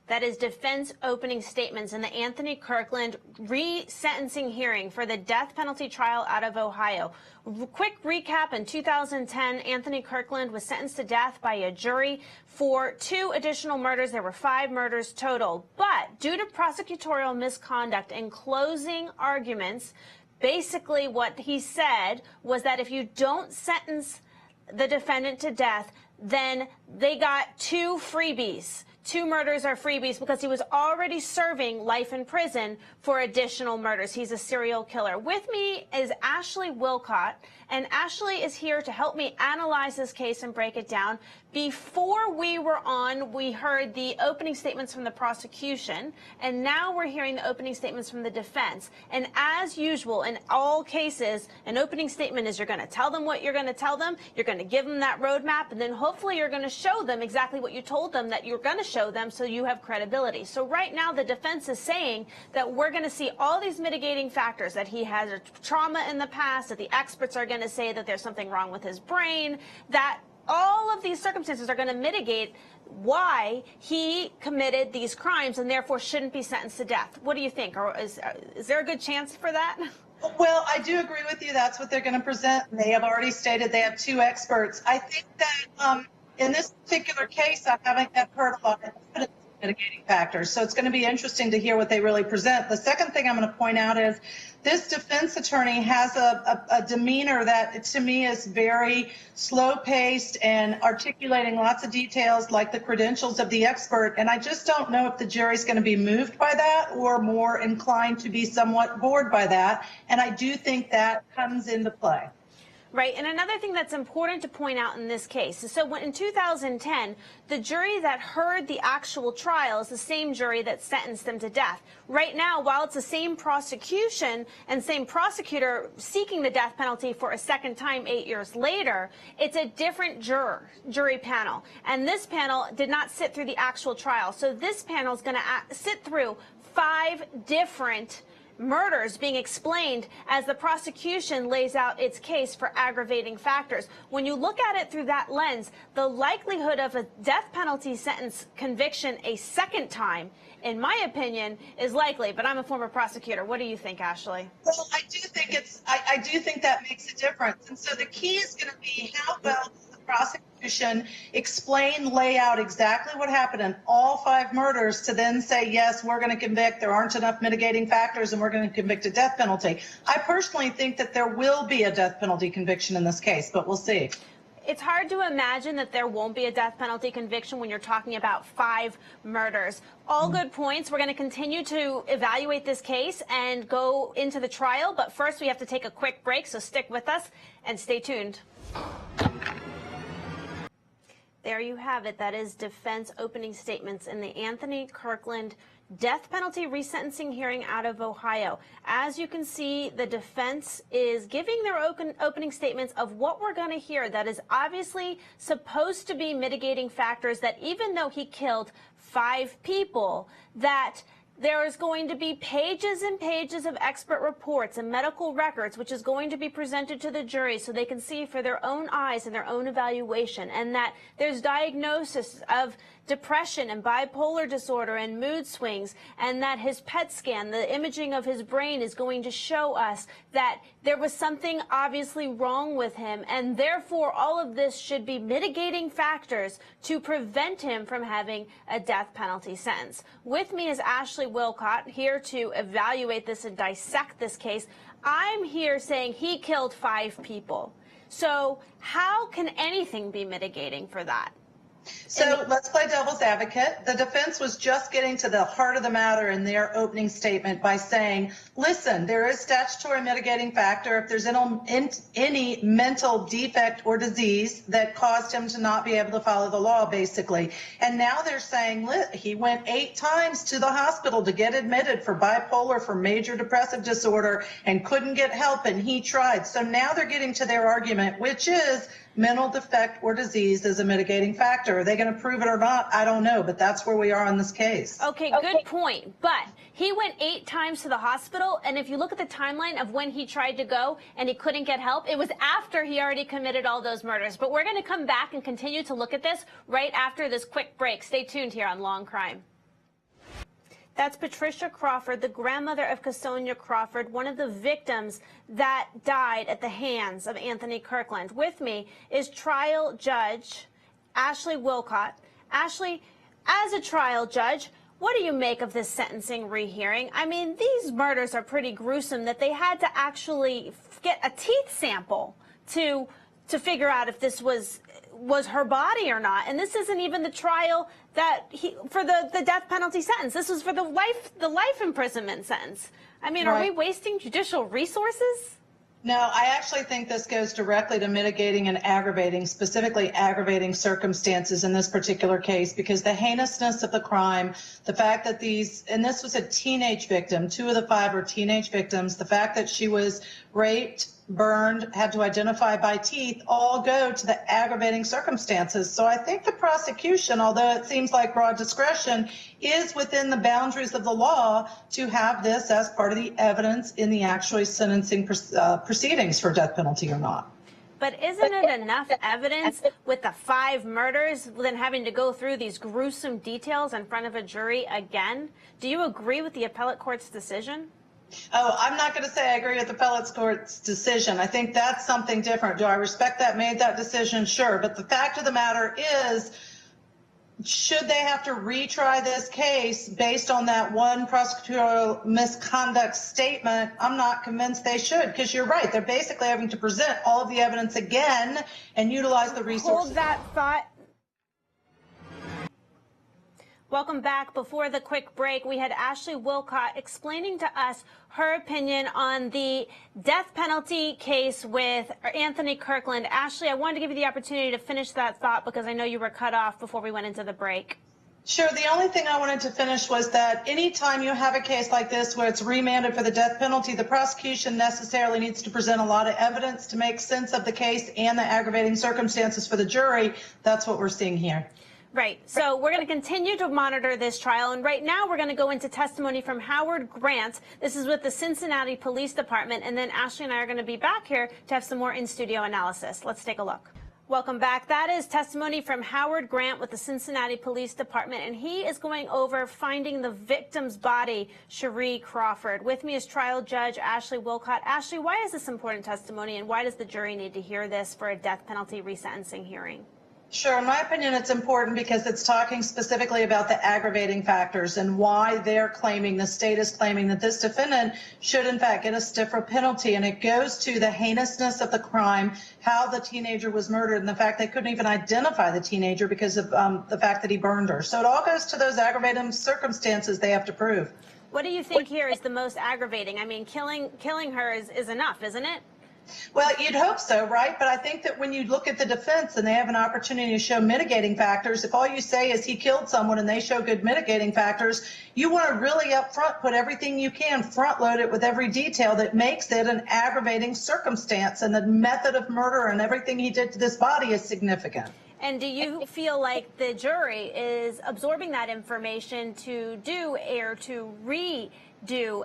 That is defense opening statements in the Anthony Kirkland re-sentencing hearing for the death penalty trial out of Ohio. Quick recap, in 2010, Anthony Kirkland was sentenced to death by a jury for 2 additional murders. There were 5 murders total. But due to prosecutorial misconduct in closing arguments, basically what he said was that if you don't sentence the defendant to death, then they got 2 freebies. 2 murders are freebies because he was already serving life in prison for additional murders. He's a serial killer. With me is Ashley Willcott, and Ashley is here to help me analyze this case and break it down. Before we were on, we heard the opening statements from the prosecution, and now we're hearing the opening statements from the defense. And as usual, in all cases, an opening statement is you're going to tell them what you're going to tell them, you're going to give them that roadmap, and then hopefully you're going to show them exactly what you told them that you're going to show them so you have credibility. So right now the defense is saying that we're going to see all these mitigating factors, that he has a trauma in the past, that the experts are going to say that there's something wrong with his brain, that all of these circumstances are going to mitigate why he committed these crimes and therefore shouldn't be sentenced to death. What do you think? Or is there a good chance for that? Well, I do agree with you. That's what they're going to present. They have already stated they have 2 experts. I think that in this particular case, I haven't heard a lot of evidence of mitigating factors. So it's going to be interesting to hear what they really present. The second thing I'm going to point out is this defense attorney has a demeanor that, to me, is very slow-paced and articulating lots of details like the credentials of the expert. And I just don't know if the jury's going to be moved by that or more inclined to be somewhat bored by that. And I do think that comes into play. Right. And another thing that's important to point out in this case is so in 2010, the jury that heard the actual trial is the same jury that sentenced them to death. Right now, while it's the same prosecution and same prosecutor seeking the death penalty for a second time 8 years later, it's a different jury panel. And this panel did not sit through the actual trial. So this panel is going to sit through 5 different murders being explained as the prosecution lays out its case for aggravating factors. When you look at it through that lens, the likelihood of a death penalty sentence conviction a second time, in my opinion, is likely. But I'm a former prosecutor. What do you think, Ashley? Well, I do think I do think that makes a difference. And so the key is going to be how well does the prosecution explain, lay out exactly what happened in all 5 murders to then say, yes, we're going to convict, there aren't enough mitigating factors, and we're going to convict a death penalty. I personally think that there will be a death penalty conviction in this case, but we'll see. It's hard to imagine that there won't be a death penalty conviction when you're talking about 5 murders. All good points. We're going to continue to evaluate this case and go into the trial. But first, we have to take a quick break, so stick with us and stay tuned. There you have it. That is defense opening statements in the Anthony Kirkland death penalty resentencing hearing out of Ohio. As you can see, the defense is giving their opening statements of what we're going to hear that is obviously supposed to be mitigating factors, that even though he killed 5 people, that there is going to be pages and pages of expert reports and medical records, which is going to be presented to the jury so they can see for their own eyes and their own evaluation, and that there's diagnosis of depression and bipolar disorder and mood swings, and that his PET scan, the imaging of his brain, is going to show us that there was something obviously wrong with him, and therefore all of this should be mitigating factors to prevent him from having a death penalty sentence. With me is Ashley Willcott, here to evaluate this and dissect this case. I'm here saying he killed 5 people. So how can anything be mitigating for that? So let's play devil's advocate. The defense was just getting to the heart of the matter in their opening statement by saying, listen, there is statutory mitigating factor if there's any mental defect or disease that caused him to not be able to follow the law, basically. And now they're saying he went 8 times to the hospital to get admitted for bipolar, for major depressive disorder, and couldn't get help, and he tried. So now they're getting to their argument, which is mental defect or disease is a mitigating factor. Are they going to prove it or not? I don't know, but that's where we are on this case. Okay, good point. But he went 8 times to the hospital, and if you look at the timeline of when he tried to go and he couldn't get help, it was after he already committed all those murders. But we're going to come back and continue to look at this right after this quick break. Stay tuned here on Law&Crime. That's Patricia Crawford, the grandmother of Casonia Crawford, one of the victims that died at the hands of Anthony Kirkland. With me is trial judge Ashley Willcott. Ashley, as a trial judge, what do you make of this sentencing rehearing? I mean, these murders are pretty gruesome that they had to actually get a teeth sample to figure out if this was her body or not. And this isn't even the trial that for the death penalty sentence. This was for the life imprisonment sentence. I mean, are we wasting judicial resources? No, I actually think this goes directly to mitigating and aggravating, specifically aggravating circumstances in this particular case, because the heinousness of the crime, the fact that and this was a teenage victim, 2 of the 5 were teenage victims, the fact that she was raped, burned, had to identify by teeth, all go to the aggravating circumstances. So I think the prosecution, although it seems like broad discretion, is within the boundaries of the law to have this as part of the evidence in the actually sentencing proceedings for death penalty or not. But isn't it enough evidence with the 5 murders than having to go through these gruesome details in front of a jury again? Do you agree with the appellate court's decision? Oh, I'm not going to say I agree with the appellate court's decision. I think that's something different. Do I respect that, made that decision? Sure. But the fact of the matter is, should they have to retry this case based on that one prosecutorial misconduct statement? I'm not convinced they should, because you're right. They're basically having to present all of the evidence again and utilize the resources. Hold that thought. Welcome back. Before the quick break, we had Ashley Willcott explaining to us her opinion on the death penalty case with Anthony Kirkland. Ashley, I wanted to give you the opportunity to finish that thought because I know you were cut off before we went into the break. Sure. The only thing I wanted to finish was that anytime you have a case like this where it's remanded for the death penalty, the prosecution necessarily needs to present a lot of evidence to make sense of the case and the aggravating circumstances for the jury. That's what we're seeing here. Right. So we're going to continue to monitor this trial. And right now we're going to go into testimony from Howard Grant. This is with the Cincinnati Police Department. And then Ashley and I are going to be back here to have some more in-studio analysis. Let's take a look. Welcome back. That is testimony from Howard Grant with the Cincinnati Police Department. And he is going over finding the victim's body, Cherie Crawford. With me is trial judge Ashley Willcott. Ashley, why is this important testimony and why does the jury need to hear this for a death penalty resentencing hearing? Sure. In my opinion, it's important because it's talking specifically about the aggravating factors and why they're claiming, the state is claiming that this defendant should, in fact, get a stiffer penalty. And it goes to the heinousness of the crime, how the teenager was murdered, and the fact they couldn't even identify the teenager because of the fact that he burned her. So it all goes to those aggravating circumstances they have to prove. What do you think here is the most aggravating? I mean, killing her is enough, isn't it? Well, you'd hope so, right? But I think that when you look at the defense and they have an opportunity to show mitigating factors, if all you say is he killed someone and they show good mitigating factors, you want to really up front put everything you can, front load it with every detail that makes it an aggravating circumstance. And the method of murder and everything he did to this body is significant. And do you feel like the jury is absorbing that information to do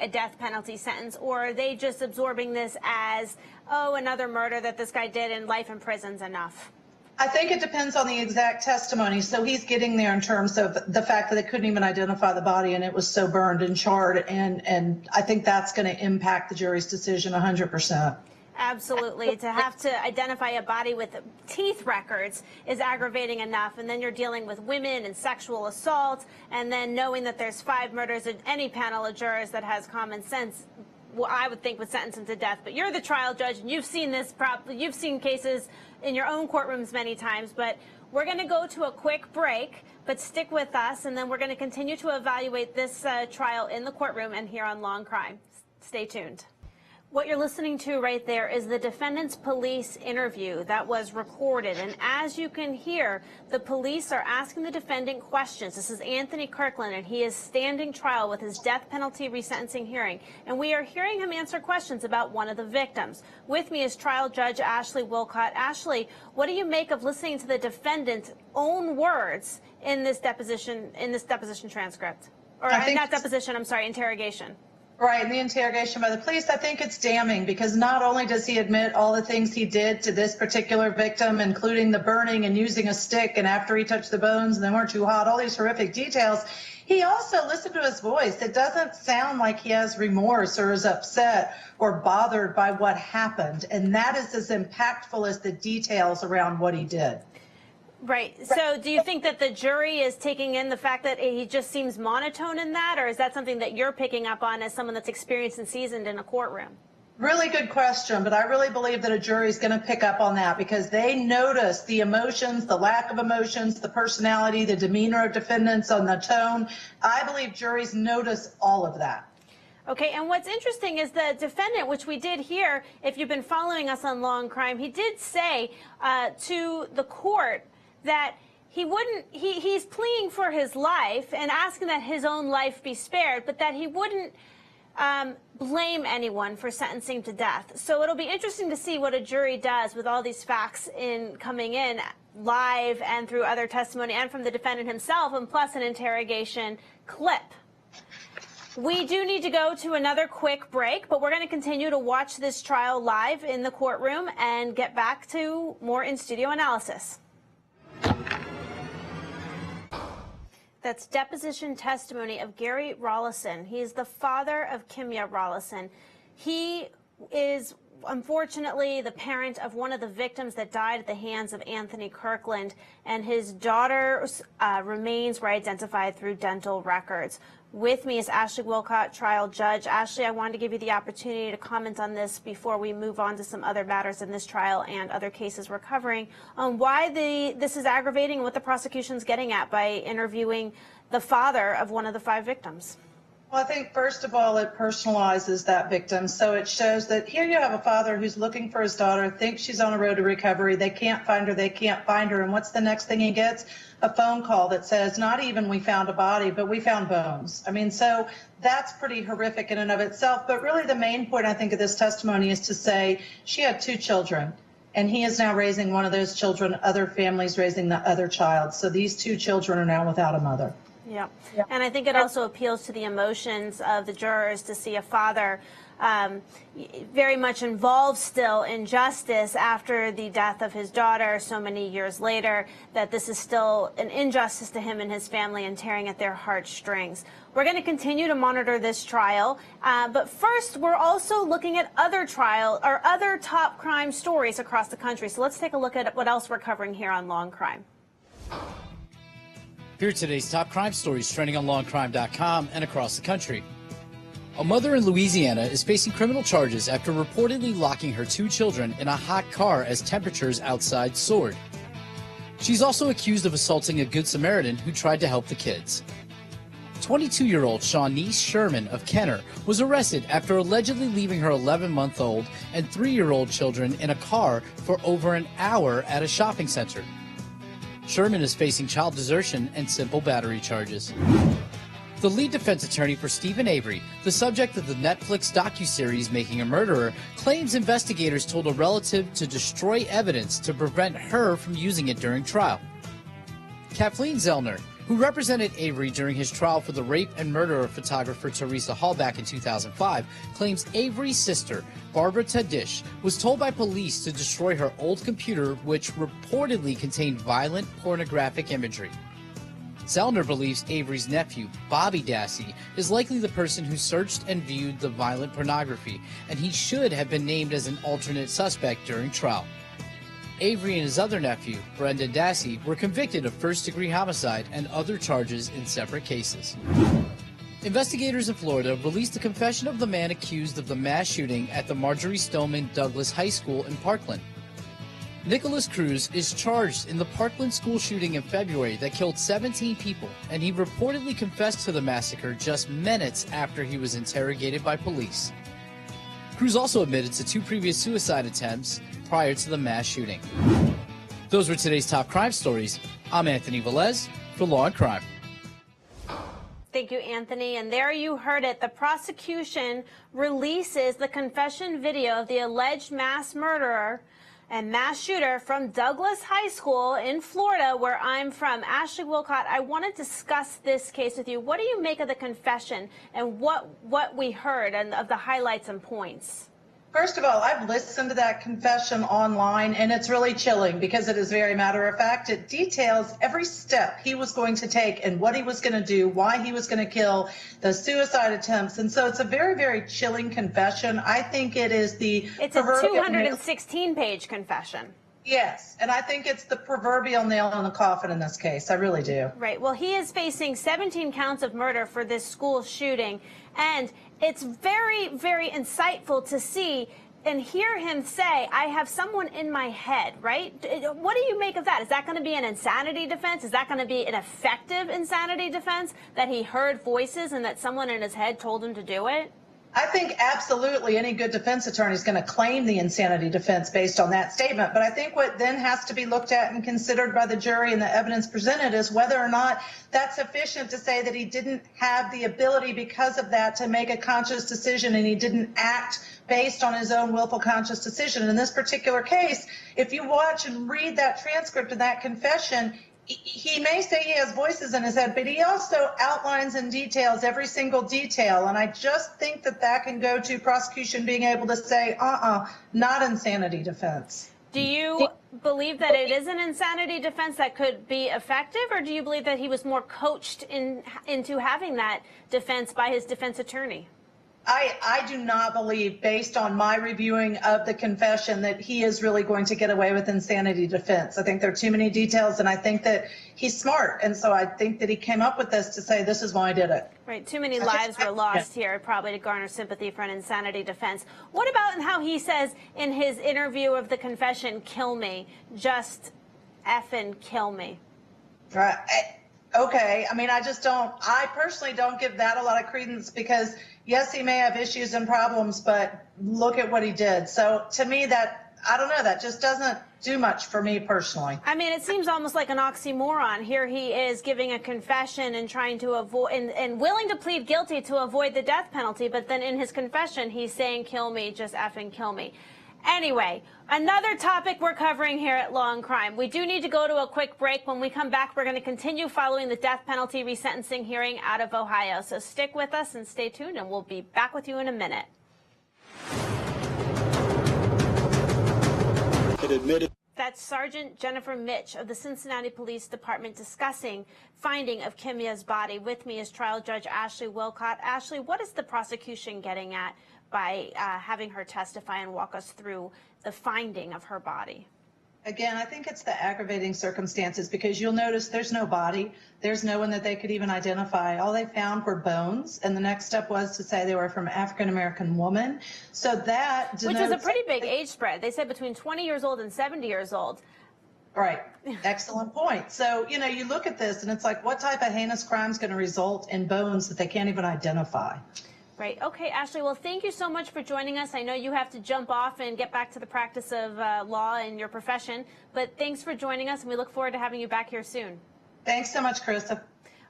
a death penalty sentence, or are they just absorbing this as, oh, another murder that this guy did and life in prison's enough? I think it depends on the exact testimony. So he's getting there in terms of the fact that they couldn't even identify the body and it was so burned and charred. And I think that's going to impact the jury's decision 100%. Absolutely. To have to identify a body with teeth records is aggravating enough. And then you're dealing with women and sexual assault. And then knowing that there's 5 murders, any panel of jurors that has common sense, well, I would think would sentence him to death. But you're the trial judge and you've seen this, you've seen cases in your own courtrooms many times. But we're going to go to a quick break, but stick with us. And then we're going to continue to evaluate this trial in the courtroom and here on Law&Crime. Stay tuned. What you're listening to right there is the defendant's police interview that was recorded. And as you can hear, the police are asking the defendant questions. This is Anthony Kirkland, and he is standing trial with his death penalty resentencing hearing. And we are hearing him answer questions about one of the victims. With me is trial judge Ashley Willcott. Ashley, what do you make of listening to the defendant's own words in this deposition transcript? Or not deposition, I'm sorry, interrogation. Right, in the interrogation by the police, I think it's damning because not only does he admit all the things he did to this particular victim, including the burning and using a stick, and after he touched the bones and they weren't too hot, all these horrific details, He also, listen to his voice. It doesn't sound like he has remorse or is upset or bothered by what happened. And that is as impactful as the details around what he did. Right. So do you think that the jury is taking in the fact that he just seems monotone in that, or is that something that you're picking up on as someone that's experienced and seasoned in a courtroom? Really good question, but I really believe that a jury is going to pick up on that because they notice the emotions, the lack of emotions, the personality, the demeanor of defendants, on the tone. I believe juries notice all of that. Okay, and what's interesting is the defendant, which we did hear, if you've been following us on Law and Crime, he did say to the court that he wouldn't, he's pleading for his life and asking that his own life be spared, but that he wouldn't blame anyone for sentencing to death. So it'll be interesting to see what a jury does with all these facts coming in live and through other testimony and from the defendant himself, and plus an interrogation clip. We do need to go to another quick break, but we're going to continue to watch this trial live in the courtroom and get back to more in-studio analysis. That's deposition testimony of Gary Rollison. He is the father of Kimya Rollison. He is unfortunately the parent of one of the victims that died at the hands of Anthony Kirkland, and his daughter's remains were identified through dental records. With me is Ashley Willcott, trial judge. Ashley, I wanted to give you the opportunity to comment on this before we move on to some other matters in this trial and other cases we're covering on why this is aggravating and what the prosecution's getting at by interviewing the father of one of the 5 victims. Well, I think, first of all, it personalizes that victim. So it shows that here you have a father who's looking for his daughter, thinks she's on a road to recovery. They can't find her. And what's the next thing he gets? A phone call that says, not even we found a body, but we found bones. I mean, so that's pretty horrific in and of itself. But really the main point, I think, of this testimony is to say she had 2 children. And he is now raising one of those children, other families raising the other child. So these 2 children are now without a mother. Yeah. And I think it also appeals to the emotions of the jurors to see a father very much involved still in justice after the death of his daughter so many years later, that this is still an injustice to him and his family and tearing at their heartstrings. We're going to continue to monitor this trial, but first we're also looking at other top crime stories across the country. So let's take a look at what else we're covering here on Law and Crime. Here are today's top crime stories trending on lawandcrime.com and across the country. A mother in Louisiana is facing criminal charges after reportedly locking her 2 children in a hot car as temperatures outside soared. She's also accused of assaulting a Good Samaritan who tried to help the kids. 22-year-old Shawnice Sherman of Kenner was arrested after allegedly leaving her 11-month-old and 3-year-old children in a car for over an hour at a shopping center. Sherman is facing child desertion and simple battery charges. The lead defense attorney for Stephen Avery, the subject of the Netflix docuseries Making a Murderer, claims investigators told a relative to destroy evidence to prevent her from using it during trial. Kathleen Zellner, who represented Avery during his trial for the rape and murder of photographer Teresa Hall back in 2005, claims Avery's sister, Barbara Tadish, was told by police to destroy her old computer, which reportedly contained violent pornographic imagery. Zellner believes Avery's nephew, Bobby Dassey, is likely the person who searched and viewed the violent pornography, and he should have been named as an alternate suspect during trial. Avery and his other nephew, Brendan Dassey, were convicted of first-degree homicide and other charges in separate cases. Investigators in Florida released a confession of the man accused of the mass shooting at the Marjorie Stoneman Douglas High School in Parkland. Nicholas Cruz is charged in the Parkland school shooting in February that killed 17 people, and he reportedly confessed to the massacre just minutes after he was interrogated by police. Cruz also admitted to 2 previous suicide attempts prior to the mass shooting. Those were today's top crime stories. I'm Anthony Velez for Law and Crime. Thank you, Anthony. And there you heard it. The prosecution releases the confession video of the alleged mass murderer and mass shooter from Douglas High School in Florida, where I'm from. Ashley Willcott, I want to discuss this case with you. What do you make of the confession and what we heard and of the highlights and points? First of all, I've listened to that confession online, and it's really chilling because it is very matter of fact. It details every step he was going to take and what he was going to do, why he was going to kill, the suicide attempts. And so it's a very, very chilling confession. I think it is It's a 216-page confession. Yes, and I think it's the proverbial nail in the coffin in this case. I really do. Right. Well, he is facing 17 counts of murder for this school shooting, and it's very, very insightful to see and hear him say, I have someone in my head, right? What do you make of that? Is that going to be an insanity defense? Is that going to be an effective insanity defense, that he heard voices and that someone in his head told him to do it? I think absolutely any good defense attorney is going to claim the insanity defense based on that statement. But I think what then has to be looked at and considered by the jury and the evidence presented is whether or not that's sufficient to say that he didn't have the ability because of that to make a conscious decision, and he didn't act based on his own willful conscious decision. And in this particular case, if you watch and read that transcript of that confession, he may say he has voices in his head, but he also outlines and details every single detail. And I just think that that can go to prosecution being able to say, not insanity defense. Do you believe that it is an insanity defense that could be effective, or do you believe that he was more coached into having that defense by his defense attorney? I do not believe, based on my reviewing of the confession, that he is really going to get away with insanity defense. I think there are too many details, and I think that he's smart. And so I think that he came up with this to say, this is why I did it. Right. Too many lives were lost here, probably to garner sympathy for an insanity defense. What about how he says in his interview of the confession, kill me, just effing kill me? Right. Okay. I mean, I personally don't give that a lot of credence because, yes, he may have issues and problems, but look at what he did. So to me, I don't know, that just doesn't do much for me personally. I mean, it seems almost like an oxymoron. Here he is giving a confession and trying to avoid and willing to plead guilty to avoid the death penalty. But then in his confession, he's saying, kill me, just effing kill me. Anyway, another topic we're covering here at Law and Crime. We do need to go to a quick break. When we come back, we're going to continue following the death penalty resentencing hearing out of Ohio. So stick with us and stay tuned, and we'll be back with you in a minute. That's Sergeant Jennifer Mitch of the Cincinnati Police Department discussing finding of Kimya's body. With me is trial judge Ashley Willcott. Ashley, what is the prosecution getting at by having her testify and walk us through the finding of her body? Again, I think it's the aggravating circumstances, because you'll notice there's no body. There's no one that they could even identify. All they found were bones, and the next step was to say they were from an African-American woman. So that denotes— Which was a pretty big age spread. They said between 20 years old and 70 years old. Right. Excellent point. So, you look at this, and it's like, what type of heinous crime is going to result in bones that they can't even identify? Right. Okay, Ashley, well, thank you so much for joining us. I know you have to jump off and get back to the practice of law in your profession, but thanks for joining us, and we look forward to having you back here soon. Thanks so much, Carissa.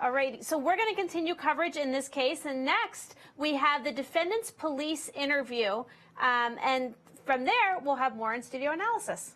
All right, so we're going to continue coverage in this case, and next we have the defendant's police interview, and from there we'll have more in-studio analysis.